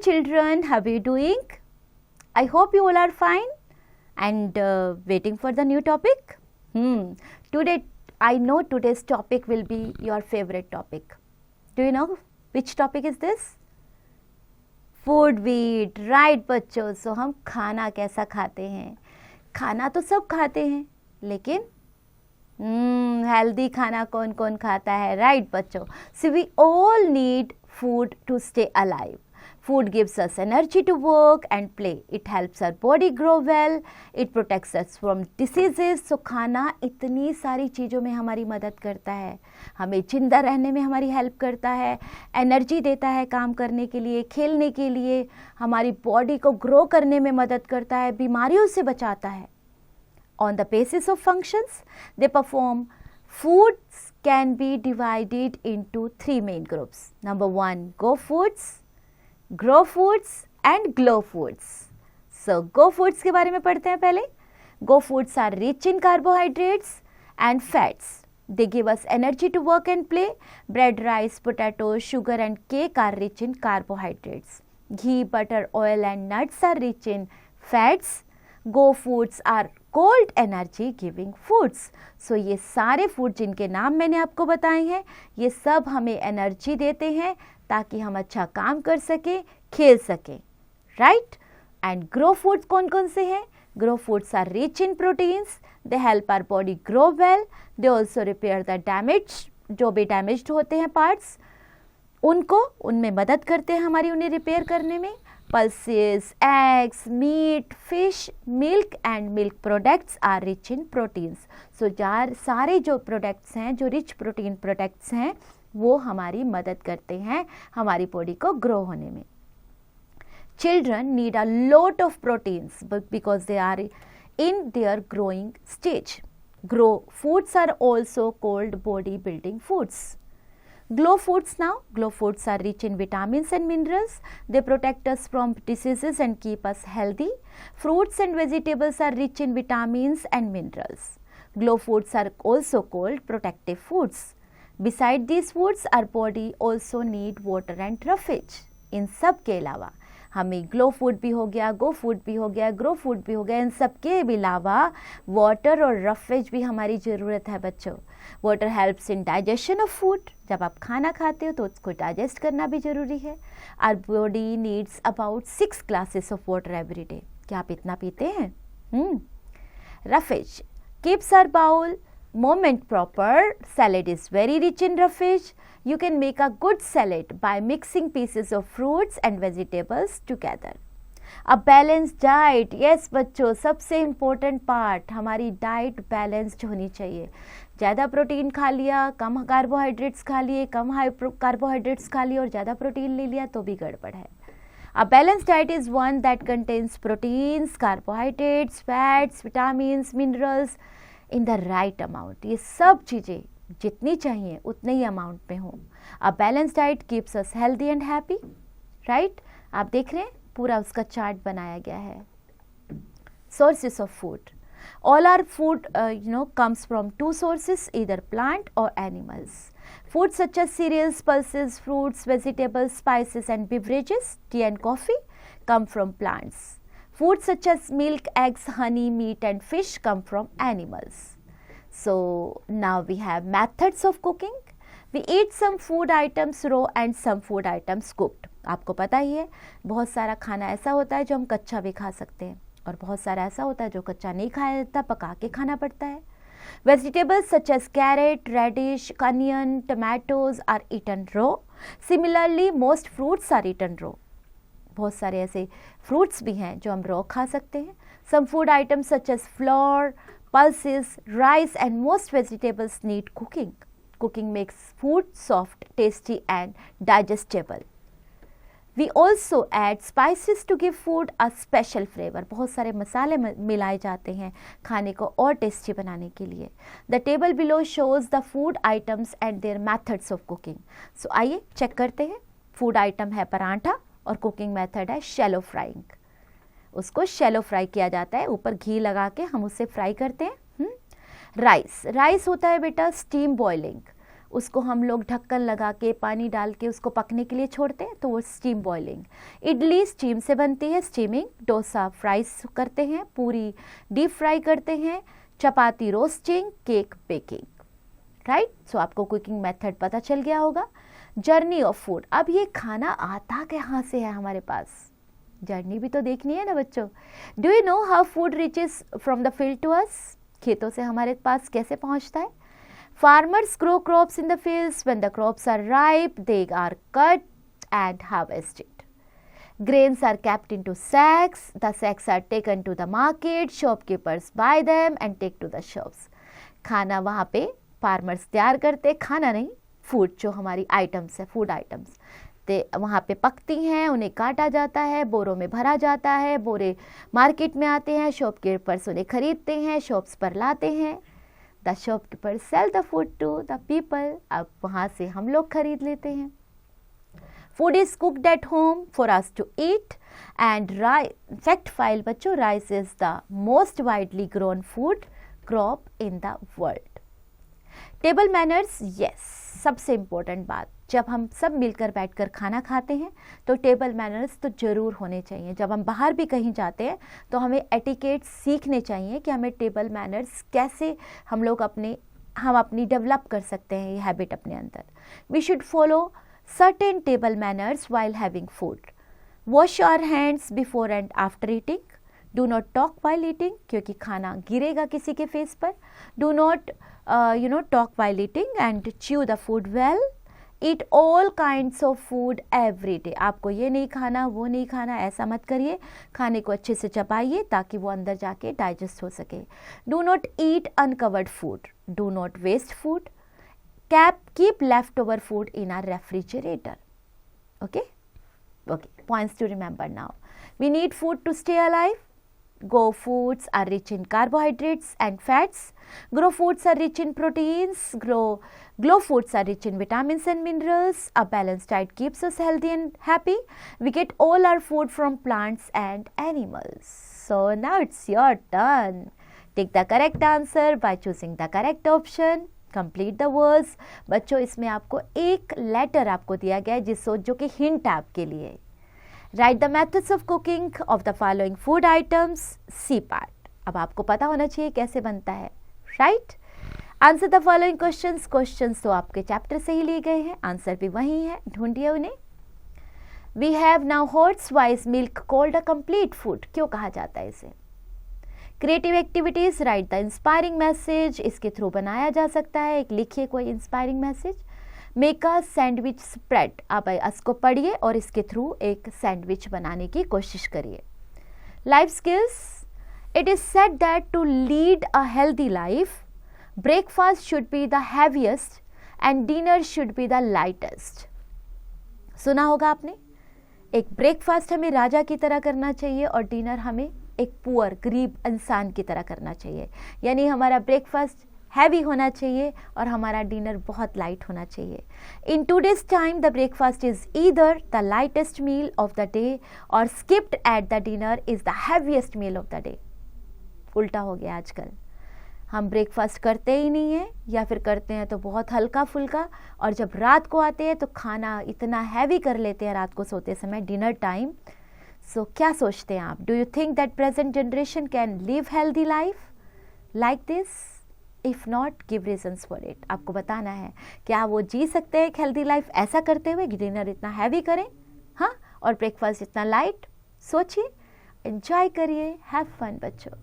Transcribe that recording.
children, how are you doing? I hope you all are fine and waiting for the new topic. Today, I know today's topic will be your favorite topic. Do you know which topic is this? Food wheat, right बच्चों. सो हम खाना कैसा खाते हैं? खाना तो सब खाते हैं, लेकिन हेल्दी खाना कौन कौन खाता है? राइट बच्चों. So we all need food to stay alive. Food gives us energy to work and play. It helps our body grow well. It protects us from diseases. So खाना इतनी सारी चीज़ों में हमारी मदद करता है. हमें जिंदा रहने में हमारी हेल्प करता है, एनर्जी देता है काम करने के लिए, खेलने के लिए, हमारी बॉडी को ग्रो करने में मदद करता है, बीमारियों से बचाता है. On the basis of functions they perform, foods can be divided into three main groups. Number one, go foods, grow foods and glow foods. So go foods के बारे में पढ़ते हैं पहले. Go foods are rich in carbohydrates and fats. They give us energy to work and play. Bread, rice, potatoes, sugar and cake are rich in carbohydrates. Ghee, butter, oil and nuts are rich in fats. Go foods are cold energy giving foods. So ये सारे food जिनके नाम मैंने आपको बताए हैं, ये सब हमें एनर्जी देते हैं ताकि हम अच्छा काम कर सकें, खेल सकें. राइट. एंड ग्रो फूड्स कौन कौन से हैं? Grow foods are rich in proteins. They help our body grow well. They also repair the damage, जो भी डैमेज्ड होते हैं पार्ट्स, उनमें मदद करते हैं हमारी उन्हें रिपेयर करने में. Pulses, eggs, meat, fish, milk and milk products are rich in proteins. So सारे जो प्रोडक्ट्स हैं, जो रिच प्रोटीन प्रोडक्ट्स हैं, वो हमारी मदद करते हैं हमारी बॉडी को ग्रो होने में. Children need a lot of proteins because they are in their growing stage. Grow foods are also called body building foods. Glow foods now. Glow foods are rich in vitamins and minerals. They protect us from diseases and keep us healthy. Fruits and vegetables are rich in vitamins and minerals. Glow foods are also called protective foods. Beside these foods, our body also need water and roughage. इन सब के अलावा हमें glow food भी हो गया, go food भी हो गया, ग्रो फूड भी हो गया, इन सब के अलावा वाटर और रफेज भी हमारी ज़रूरत है बच्चों. Water helps in digestion of food. जब आप खाना खाते हो तो उसको डाइजेस्ट करना भी ज़रूरी है. Our body needs about 6 glasses of water every day. क्या आप इतना पीते हैं? Roughage keeps our bowel moment proper. Salad is very rich in roughage. You can make a good salad by mixing pieces of fruits and vegetables together. A balanced diet. Yes बच्चों, सबसे important part, हमारी diet balanced होनी चाहिए. ज़्यादा protein खा लिया, कम carbohydrates खा लिए, कम हाई कार्बोहाइड्रेट्स खा लिए और ज़्यादा प्रोटीन ले लिया तो भी गड़बड़ है. A balanced diet is one that contains proteins, carbohydrates, fats, vitamins, minerals in the right amount. ये सब चीज़ें जितनी चाहिए उतने ही अमाउंट में हो. A balanced diet keeps us healthy and happy. Right? आप देख रहे हैं पूरा उसका चार्ट बनाया गया है. Sources of food. All our food comes from two sources, either plant or animals. Foods such as cereals, pulses, fruits, vegetables, spices and beverages, tea and coffee come from plants. Foods such as milk, eggs, honey, meat and fish come from animals. So now we have methods of cooking. We eat some food items raw and some food items cooked. आपको पता ही है बहुत सारा खाना ऐसा होता है जो हम कच्चा भी खा सकते हैं और बहुत सारा ऐसा होता है जो कच्चा नहीं खाया जाता, पका के खाना पड़ता है. Vegetables such as carrot, radish, onion, tomatoes are eaten raw. Similarly, most fruits are eaten raw. बहुत सारे ऐसे फ्रूट्स भी हैं जो हम रॉ खा सकते हैं. Some food items such as flour, pulses, rice and most vegetables need cooking. Cooking makes food soft, tasty and digestible. We also add spices to give food a special flavor. बहुत सारे मसाले मिलाए जाते हैं खाने को और टेस्टी बनाने के लिए. The table below shows the food items and their methods of cooking. So आइए चेक करते हैं. फूड आइटम है पराठा और कुकिंग मेथड है शैलो फ्राइंग. उसको शैलो फ्राई किया जाता है, ऊपर घी लगा के हम उसे फ्राई करते हैं. राइस होता है बेटा स्टीम बॉइलिंग. उसको हम लोग ढक्कन लगा के पानी डाल के उसको पकने के लिए छोड़ते हैं, तो वो स्टीम बॉइलिंग। इडली स्टीम से बनती है, स्टीमिंग। डोसा फ्राइज करते हैं, पूरी डीप फ्राई करते हैं, चपाती रोस्टिंग, केक बेकिंग। राइट, सो आपको कुकिंग मेथड पता चल गया होगा। जर्नी ऑफ फूड, अब ये खाना आता कहाँ से है हमारे पास, जर्नी भी तो देखनी है ना बच्चों। Do you know how food reaches from the field to us, खेतों से हमारे पास कैसे पहुंचता है। Farmers grow crops in the fields, when the crops are ripe they are cut and harvested. Grains are kept into sacks. The sacks are taken to the market. Shopkeepers buy them and take to the shops. खाना वहाँ पे farmers तैयार करते, खाना नहीं, food जो हमारी items है, फूड आइटम्स ते वहाँ पे पकती हैं, उन्हें काटा जाता है, बोरों में भरा जाता है, बोरे मार्केट में आते हैं, शॉपकीपर्स उन्हें खरीदते हैं, शॉप्स पर लाते हैं। The shopkeeper sell the food to the people, अब वहाँ से हम लोग खरीद लेते हैं। Food is cooked at home for us to eat, and fact file बच्चों, rice is the most widely grown food crop in the world. Table manners, yes, सबसे इम्पोर्टेंट बात, जब हम सब मिलकर बैठकर खाना खाते हैं तो टेबल मैनर्स तो ज़रूर होने चाहिए। जब हम बाहर भी कहीं जाते हैं तो हमें एटिकेट सीखने चाहिए कि हमें टेबल मैनर्स कैसे हम अपनी डेवलप कर सकते हैं, ये हैबिट अपने अंदर। We should follow certain table manners while having food. Wash your hands before and after eating. Do not talk while eating, क्योंकि खाना गिरेगा किसी के फेस पर। Do not talk while eating and chew the food well. Eat all kinds of food every day. आपको ये नहीं खाना, वो नहीं खाना, ऐसा मत करिए। खाने को अच्छे से चबाइए ताकि वो अंदर जाके डाइजेस्ट हो सके। Do not eat uncovered food. Do not waste food. Keep leftover food in our refrigerator. Okay, points to remember now. We need food to stay alive. Go foods are rich in carbohydrates and fats. Grow foods are rich in proteins. Glow foods are rich in vitamins and minerals. A balanced diet keeps us healthy and happy. We get all our food from plants and animals. So now it's your turn. Take the correct answer by choosing the correct option. Complete the words. बच्चों इसमें आपको एक letter आपको दिया गया है जो कि हिंट है आपके लिए। Write the methods of cooking of the following food items, C part. अब आपको पता होना चाहिए कैसे बनता है। Write, answer the following questions तो आपके चैप्टर से ही लिए गए हैं, आंसर भी वही है, ढूंढिए उन्हें। We have now HOTS why's milk called a complete food, क्यों कहा जाता है इसे। Creative activities, write the inspiring message, इसके थ्रू बनाया जा सकता है, एक लिखिए कोई inspiring message. Make a sandwich spread, आप इसको पढ़िए और इसके थ्रू एक सैंडविच बनाने की कोशिश करिए। Life skills, it is said that to lead a healthy life breakfast should be the heaviest and dinner should be the lightest. सुना होगा आपने, एक ब्रेकफास्ट हमें राजा की तरह करना चाहिए और डिनर हमें एक पुअर गरीब इंसान की तरह करना चाहिए। यानी हमारा ब्रेकफास्ट हैवी होना चाहिए और हमारा डिनर बहुत लाइट होना चाहिए। In today's time the breakfast is either the lightest meal of the day और skipped at the dinner is the heaviest meal of the day. उल्टा हो गया आजकल, हम ब्रेकफास्ट करते ही नहीं हैं या फिर करते हैं तो बहुत हल्का फुल्का, और जब रात को आते हैं तो खाना इतना हैवी कर लेते हैं रात को सोते समय, डिनर टाइम। सो क्या सोचते हैं आप? Do you think that present generation can live healthy life like this? If not, give reasons for it. आपको बताना है क्या वो जी सकते हैं एक हेल्दी लाइफ ऐसा करते हुए, डिनर इतना हैवी करें, हाँ, और ब्रेकफास्ट इतना लाइट? सोचिए, एंजॉय करिए, हैव फन बच्चों।